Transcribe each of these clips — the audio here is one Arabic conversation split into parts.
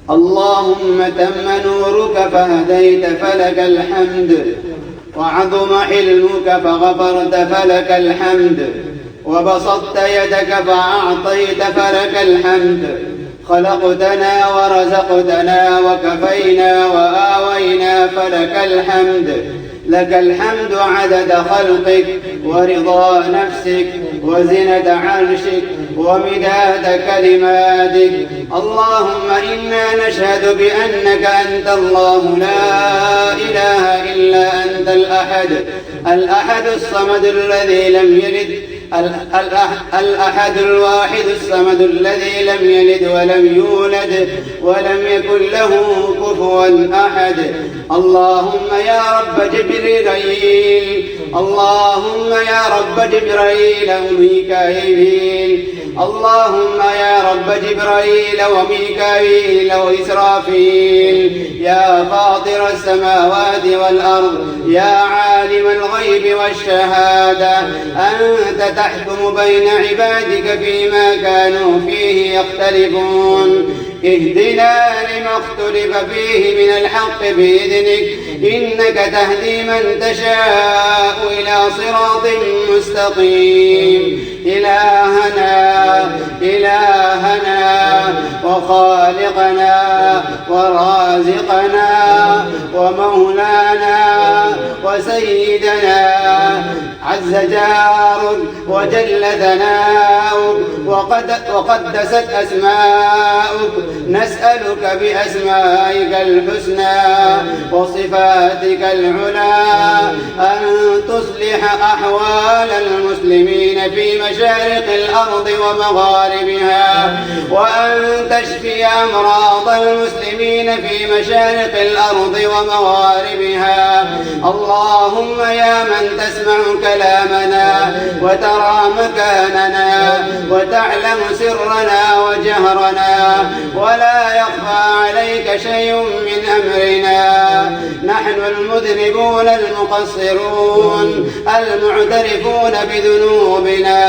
اللهم تم نورك فهديت فلك الحمد، وعظم حلمك فغفرت فلك الحمد، وبسطت يدك فأعطيت فلك الحمد. خلقتنا ورزقتنا وكفينا وآوينا فلك الحمد. لك الحمد عدد خلقك ورضا نفسك وزنة عرشك ومداد كلماتك. اللهم إنا نشهد بأنك أنت الله لا إله إلا أنت الأحد الصمد الذي لم يلد، الأحد الواحد الصمد الذي لم يلد ولم يولد ولم يكن له كفوا أحد. اللهم يا رب جبريل، اللهم يا رب جبريل وميكائيل، اللهم يا رب جبريل وميكائيل وإسرافيل، يا فاطر السماوات والأرض، يا عالم الغيب والشهادة، أنت تحكم بين عبادك فيما كانوا فيه يختلفون. اهدنا لما اختلف فيه من الحق بإذنك، إنك تهدي من تشاء إلى صراط مستقيم. إلهنا وخالقنا ورازقنا ومولانا وسيدنا، عز جارك وجل ثناؤك وقدست أسماؤك، نسألك بأسمائك الحسنى وصفاتك العلى أن تصلح أحوال المسلمين في مشارق الأرض ومغاربها، وأن تشفي أمراض المسلمين في مشارق الأرض ومغاربها. اللهم يا من تسمع كلامنا وترى مكاننا وتعلم سرنا وجهرنا، ولا يخفى عليك شيء من أمرنا. نحن المذنبون المقصرون المعترفون بذنوبنا.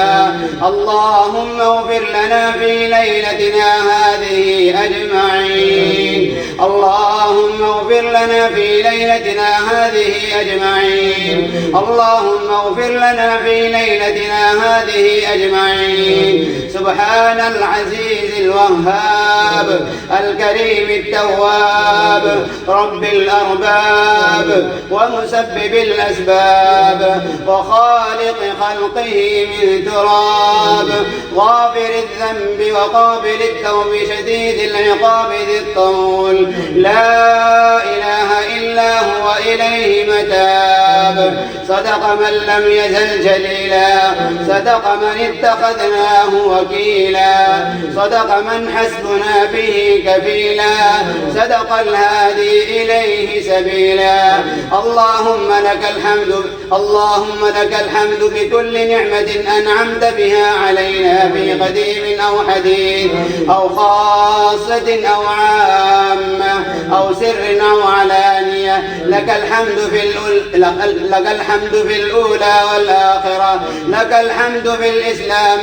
اللهم اغفر لنا في ليلتنا هذه أجمعين، اللهم اغفر لنا في ليلتنا هذه أجمعين، اللهم اغفر لنا في ليلتنا هذه أجمعين. سبحان العزيز الوهاب الكريم التواب، رب الأرباب ومسبب الأسباب وخالق خلقه من تراب، غافر الذنب وقابل التوب شديد العقاب ذي الطول، لا إله إلا هو إليه متاب. صدق من لم يزل جليلا، صدق من اتخذناه وكيلا، صدق من حسبنا به كفيلا، صدق الهادي إليه سبيلا. اللهم لك الحمد بكل نعمة أنعمت بها علينا في قديم أو حديث أو خاصة أو عامة أو سر أو علانية. لك الحمد في الأولى والآخرة، لك الحمد في الإسلام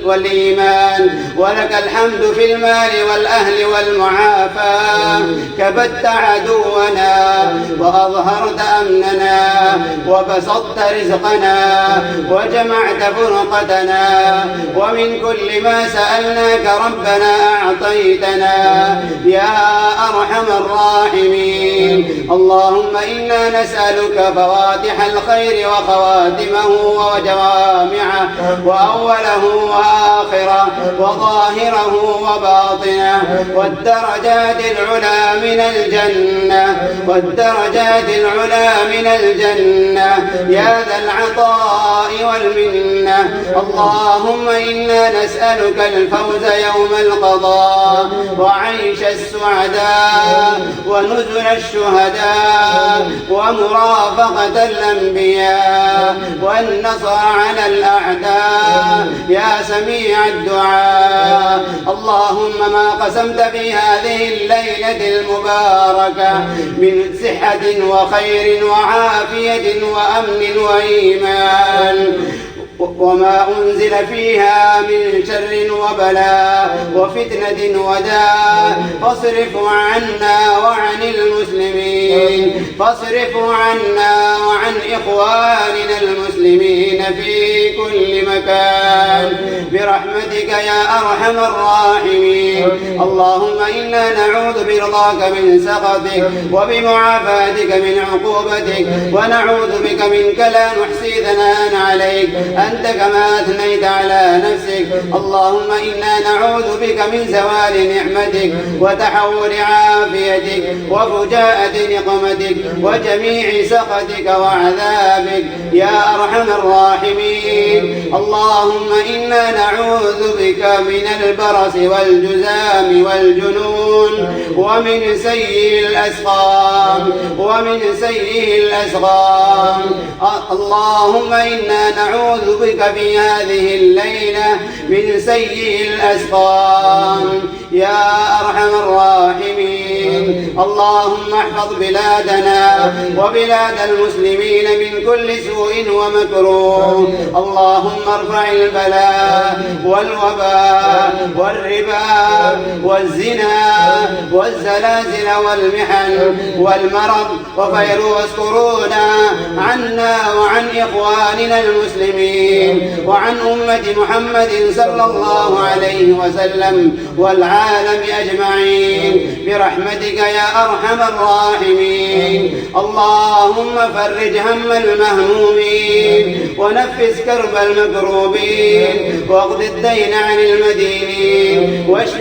والإيمان، ولك الحمد في المال والأهل والمعافاة. كبت عدونا وأظهرت أمننا وبسطت رزقنا وجمعت فرقتنا، ومن كل ما سألناك ربنا أعطيتنا يا أرحم الراحمين. اللهم إنا نسألك فواتح الخير وخواتمه وجوامعه وأوله وآخره وظاهره وباطنه، والدرجات العلى من الجنة، والدرجات العلى من الجنة يا ذا العطاء والمنة. اللهم إنا نسألك الفوز يوم القضاء وعيش السعداء ونزل الشهداء ومرافقة الأنبياء والنصر على الأعداء يا سميع الدعاء. اللهم ما قسمت في هذه الليلة المباركة من صحة وخير وعافية وأمن وإيمان وما أنزل فيها من شر وبلاء وفتنة وداء فاصرف عنا وعن المسلمين، فاصرف عنا وعن إخواننا المسلمين في كل مكان برحمتك يا أرحم الراحمين. اللهم إنا نعوذ برضاك من سخطك وبمعافاتك من عقوبتك، ونعوذ بك منك لا نحصي ثناء عليك أنت كما أثنيت على نفسك. اللهم إنا نعوذ بك من زوال نعمتك وتحول عافيتك وفجاءة نقمتك وجميع سخطك وعذابك يا أرحم الراحمين. اللهم إنا نعوذ بك من البرص والجذام والجنون ومن سيء الأسقام اللهم إنا نعوذ بك في هذه الليلة من سيء الأسقام يا أرحم الراحمين. اللهم احفظ بلادنا وبلاد المسلمين من كل سوء ومكروه. اللهم ارفع البلاء والوباء والربا والزنا والزلازل والمحن والمرض وفيروس كورونا عنا وعن إخواننا المسلمين وعن أمة محمد صلى الله عليه وسلم والعالم أجمعين برحمتك يا أرحم الراحمين. اللهم فرج هم المهمومين ونفس كرب المكروبين واقض الدين عن المدينين واشف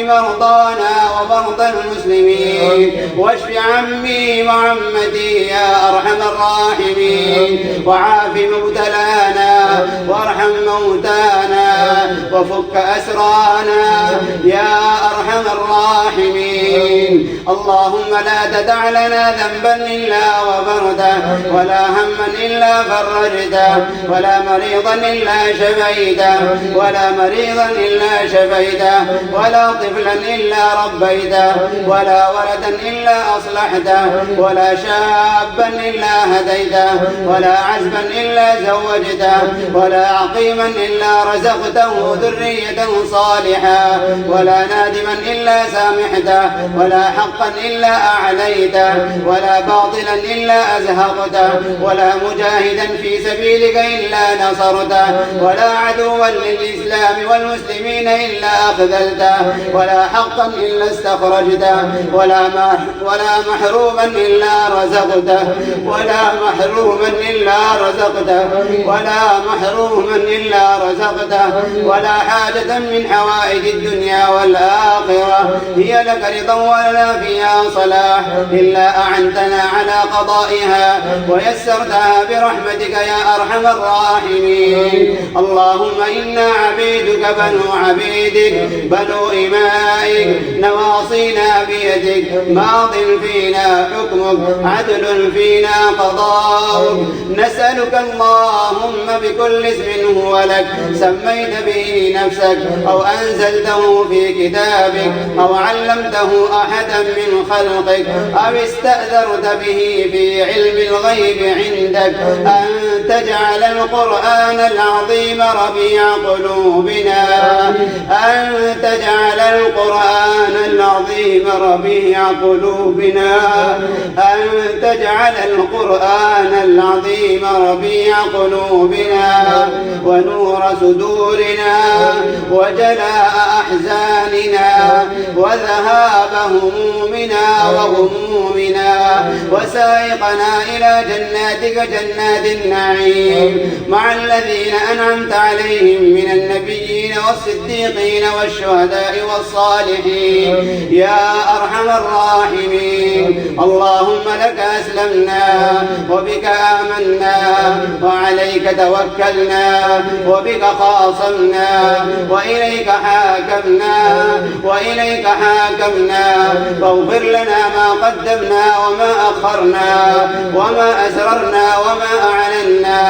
مرضانا ومرضى المسلمين واشف عمي وعمتي يا أرحم الراحمين وعاف مبتلانا وارحم موتانا وفك أسرانا يا أرحم الراحمين. اللهم لا تدع لنا ذنبا إلا غفرته ولا هما إلا فرجته ولا مريضا إلا شفيته ولا طفلا إلا ربيته ولا ولدا إلا أصلحته ولا شابا إلا هديته ولا عزبا إلا زوجته ولا عقيما إلا رزقته ذرية صالحة ولا نادما إلا سامحته ولا حقا إلا أعليته ولا باطلا إلا أزهقته ولا مجاهدا في سبيلك إلا نصرته ولا عدوا للإسلام والمسلمين إلا أخذلته ولا حقا إلا استخرجته ولا محروما إلا رزقته ولا حاجة من حوائج الدنيا والآخرة هي لك رضا ولا فيها صلاح إلا أعنتنا على قضائها ويسرتها برحمتك يا أرحم الراحمين. اللهم إنا عبيدك بنو عبيدك بنو إمائك نواصينا بيدك ماض فينا حكمك عدل فينا قضاؤك نسألك اللهم بكل اسم هو لك سميت به نفسك أو أنزلته في كتابك أو علمته أحدا من خلقك أو استأثرت به في علم الغيب عندك أن تجعل القرآن العظيم ربيع قلوبنا ونور صدورنا وجلاء أحزاننا وذهاب همومنا وغمومنا وسائقنا إلى جناتك جنات النعيم مع الذين أنعمت عليهم من النبيين والصديقين والشهداء والصالحين يا أرحم الراحمين. اللهم لك أسلمنا وبك آمنا وعليك توكلنا وبك خاصمنا وإليك حاكمنا فاغفر لنا ما قدمنا وما أخرنا وما أسررنا وما أعلنا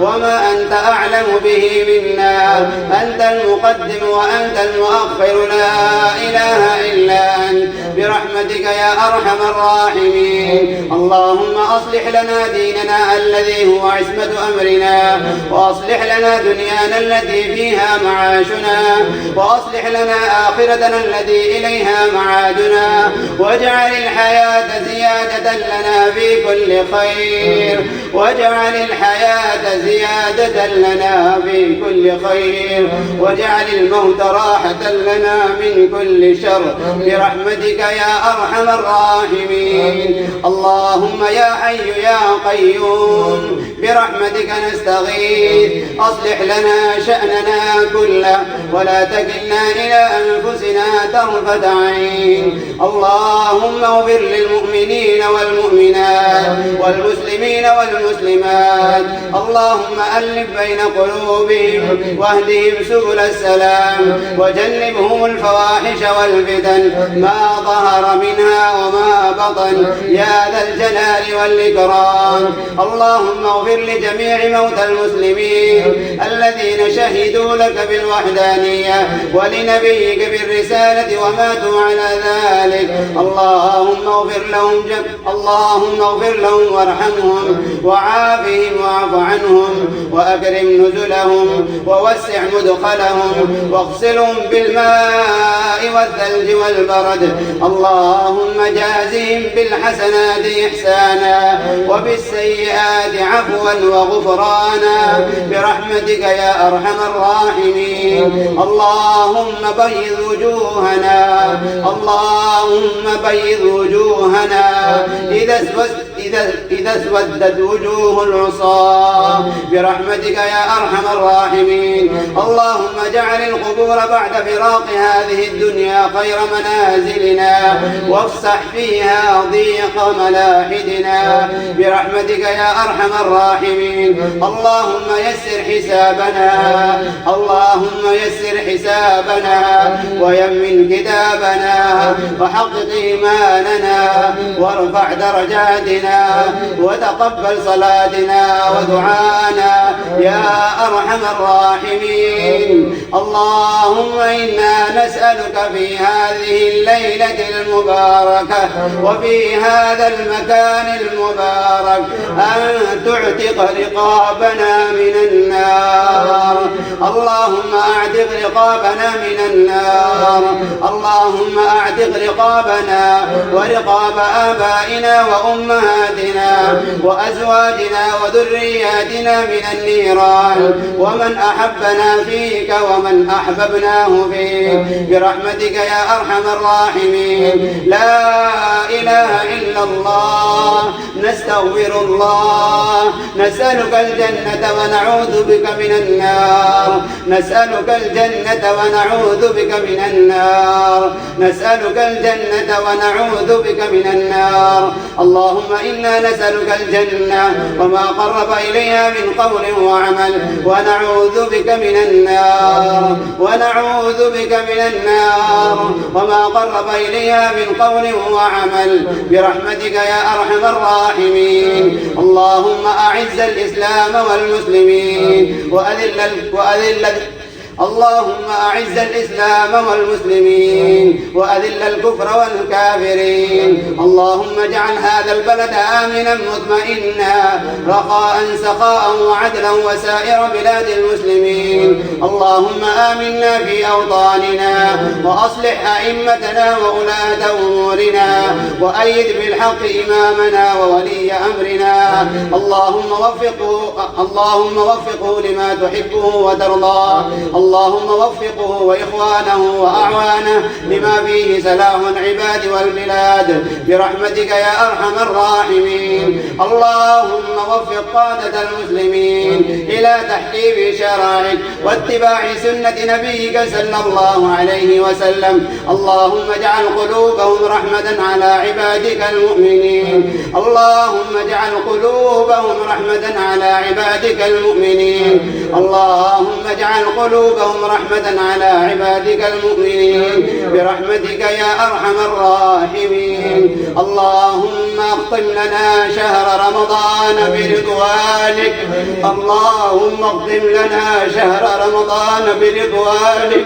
وما أنت أعلم به منا أنت المقدم وأنت المؤخر لا إله إلا أنت برحمتك يا أرحم الراحمين. اللهم أصلح لنا ديننا الذي هو عصمة أمرنا، وأصلح لنا دنيانا التي فيها معاشنا، وأصلح لنا آخرتنا التي إليها معادنا، واجعل الحياة زيادة لنا في كل خير، واجعل الحياة زيادة لنا في كل خير، واجعل الموت راحة لنا من كل شر برحمتك يا أرحم الراحمين. اللهم يا حي يا قيوم برحمتك نستغيث، أصلح لنا شأننا كله ولا تكلنا إلى أنفسنا طرفة عين. اللهم اغفر للمؤمنين والمؤمنات والمسلمين والمسلمات. اللهم ألف بين قلوبهم واهدهم سبل السلام، وجنبهم الفواحش والفتن ما ظهر منها وما بطن يا ذا الجلال والإكرام. اللهم اغفر لجميع موتى المسلمين الذين شهدوا لك بالوحدانية ولنبيك بالرسالة وماتوا على ذلك. اللهم اغفر لهم وارحمهم وعافهم واعف عنهم وأكرم نزلهم ووسع مدخلهم واغسلهم بالماء والثلج والبرد. اللهم جازهم بالحسنات إحسانا وبالسيئات عفوا وغفرانا برحمتك يا أرحم الراحمين. اللهم بيض وجوهنا، اللهم بيض وجوهنا إذا اسودت وجوه العصاة برحمتك يا أرحم الراحمين. اللهم اجعل القبور بعد فراق هذه الدنيا خير منازلنا، وافسح فيها ضيق ملاحدنا برحمتك يا أرحم الراحمين. اللهم يسر حسابنا، اللهم يسر حسابنا ويمن كتابنا وحقق إيماننا وارفع درجاتنا وتقبل صلاتنا ودعانا يا أرحم الراحمين. اللهم إنا نسألك في هذه الليلة المباركة وفي هذا المكان المبارك أن تعتق رقابنا من النار. اللهم أعتق رقابنا من النار، اللهم أعتق رقابنا ورقاب آبائنا وأمهاتنا وأزواجنا وذرياتنا من النيران، ومن أحبنا فيك ومن أحببناه فيك برحمتك يا أرحم الراحمين. لا إله إلا الله، نستغفر الله، نسألك الجنة ونعوذ بك من النار، نسألك الجنة ونعوذ بك من النار، نسألك الجنة ونعوذ بك من النار. اللهم إنا نسألك الجنة وما قرب إليها من قول وعمل، ونعوذ بك من النار، ونعوذ بك من النار وما قرب إليها من قول وعمل برحمتك يا أرحم الراحمين. اللهم أعز الإسلام والمسلمين اللهم أعز الإسلام والمسلمين وأذل الكفر والكافرين. اللهم اجعل هذا البلد آمنا مطمئنا رخاء سخاء وعدلا وسائر بلاد المسلمين. اللهم آمنا في أوطاننا وأصلح أئمتنا وولاة أمورنا وأيد بالحق إمامنا وولي أمرنا. اللهم وفقه لما تحبه وترضاه. اللهم وفقه وإخوانه وأعوانه لما فيه سلاح العباد والبلاد برحمتك يا أرحم الراحمين. اللهم وفق قادة المسلمين إلى تحكيم شرائعك واتباع سنة نبيك صلى الله عليه وسلم. اللهم اجعل قلوبهم رحمة على عبادك المؤمنين. اللهم اجعل قلوبهم رحمة على عبادك المؤمنين. اللهم اجعل قلوبهم رحمة على عبادك المؤمنين برحمتك يا أرحم الراحمين. اللهم اختم لنا شهر رمضان برضوانك. اللهم اختم لنا شهر رمضان رمضان برضوانك.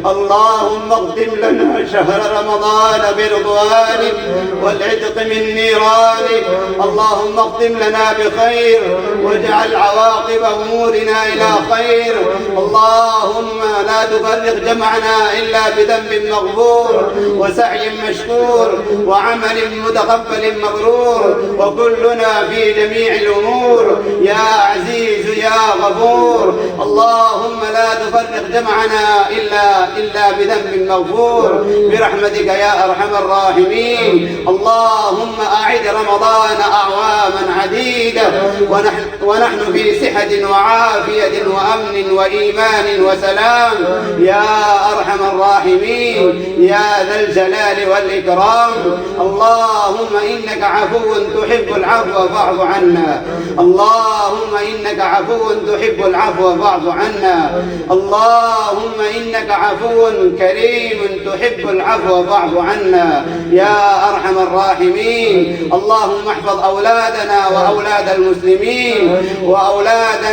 اللهم اختم لنا شهر رمضان برضوانك والعتق من نيرانك. اللهم اختم لنا بخير واجعل عواقب أمورنا إلى خير. اللهم لا تفرق جمعنا إلا بذنب مغفور وسعي مشكور وعمل متقبل مبرور وكلنا في جميع الأمور يا عزيز يا غفور. اللهم لا تفرق جمعنا إلا بذنب مغفور برحمتك يا أرحم الراحمين. اللهم أعد رمضان أعواما عديدة ونحن في صحة وعافية وأمن وإيمان وسلام يا أرحم الراحمين يا ذا الجلال والإكرام. اللهم إنك عفو تحب العفو فاعف عنا. اللهم إنك عفو تحب العفو فاعف عنا. اللهم إنك عفو كريم تحب العفو فاعف عنا يا أرحم الراحمين. اللهم احفظ أولادنا وأولاد المسلمين وأولاد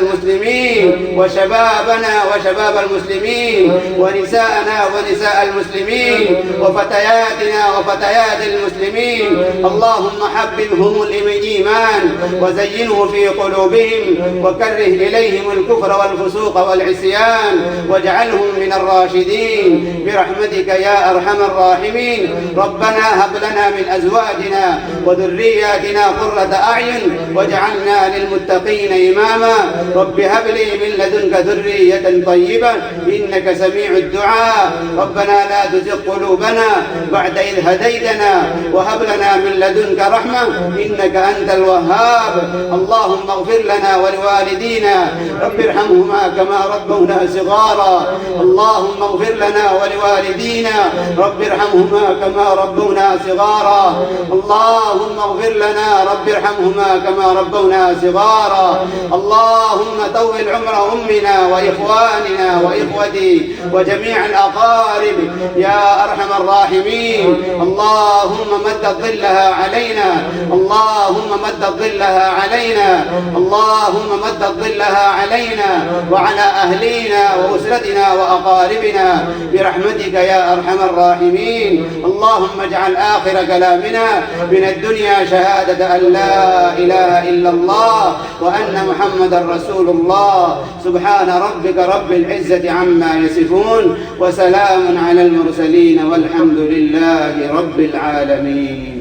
المسلمين وشبابنا وشباب المسلمين ونساءنا ونساء المسلمين وفتياتنا وفتيات المسلمين. اللهم حببهم الإيمان وزينه في قلوبهم وكره إليهم الكفر والفسوق والعصيان واجعلهم من الراشدين برحمتك يا أرحم الراحمين. ربنا هب لنا من أزواجنا وذرياتنا قرة أعين واجعلنا للمتقين إماما. رب هب لي من لدنك ذرية طيبة إنك سميع الدعاء. ربنا لا تزغ قلوبنا بعد إذ هديتنا وهب لنا من لدنك رحمة إنك أنت الوهاب. اللهم اغفر لنا ولوالدينا رب ارحمهما كما ربونا صغارا. اللهم اغفر لنا ولوالدينا رب ارحمهما كما ربونا صغارا. اللهم اغفر لنا رب ارحمهما كما ربونا صغارا. اللهم طول عمر أمنا وإخواننا وإخوتي وجميع الأقارب يا أرحم الراحمين. اللهم مد ظلها علينا. اللهم مد ظلها علينا. اللهم مد ظلها علينا وعلى أهلينا وأسرتنا وأقاربنا برحمتك يا أرحم الراحمين. اللهم اجعل آخر كلامنا من الدنيا شهادة أن لا إله إلا الله وأن محمدا رسول الله. سبحان ربك رب العزة عما يصفون وسلام على المرسلين والحمد لله رب العالمين.